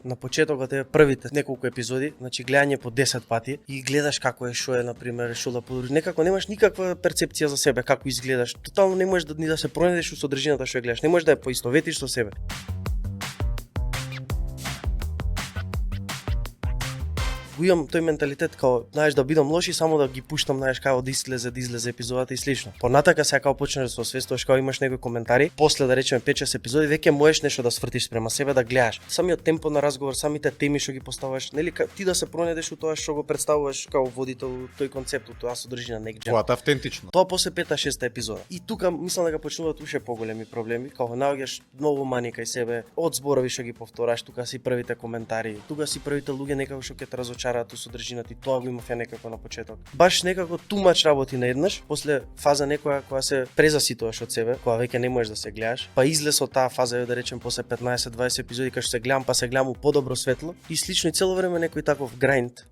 на почетокот е првите неколку епизоди, значи гледање по 10 пати и гледаш како е, што е, например, што да подобриш. Некако немаш никаква перцепција за себе, како изгледаш. Тотално не можеш ни да се пронедеш во содржината што ја гледаш. Не можеш да ја поистоветиш со себе. Го имам тој менталитет као, знаеш, да бидам лош и само да ги пуштам, знаеш, као да излезе епизодата и слично. Понатака сега као почнеш да се освестуваш, као имаш некои коментари, после да речеме 5-6 епизоди, веќе можеш нешто да свртиш спрема себе, да гледаш. Самиот темпо на разговор, самите теми што ги поставаш, нели ти да се пронедеш у тоа што го представуваш као водител тој концепт, тоа содржина некој. Тоа е автентично. Тоа после 5-6 епизода. И тука мислам дека почнуваат уште поголеми проблеми, као наоѓаш многу мани кај себе, од зборови што ги повтораш, тука си првите коментари, тука си првите луѓе некако што ќе те разочараат у содржината, и тоа го имав ја некако на почеток. Баш некако тумач работи наеднаш, после фаза некоја која се презаситуваш од себе, која веќе не можеш да се гледаш, па излез од таа фаза, да речем после 15-20 епизоди кај што се гледам, па се гледам у подобро светло и слично, и цело време некој таков грайнд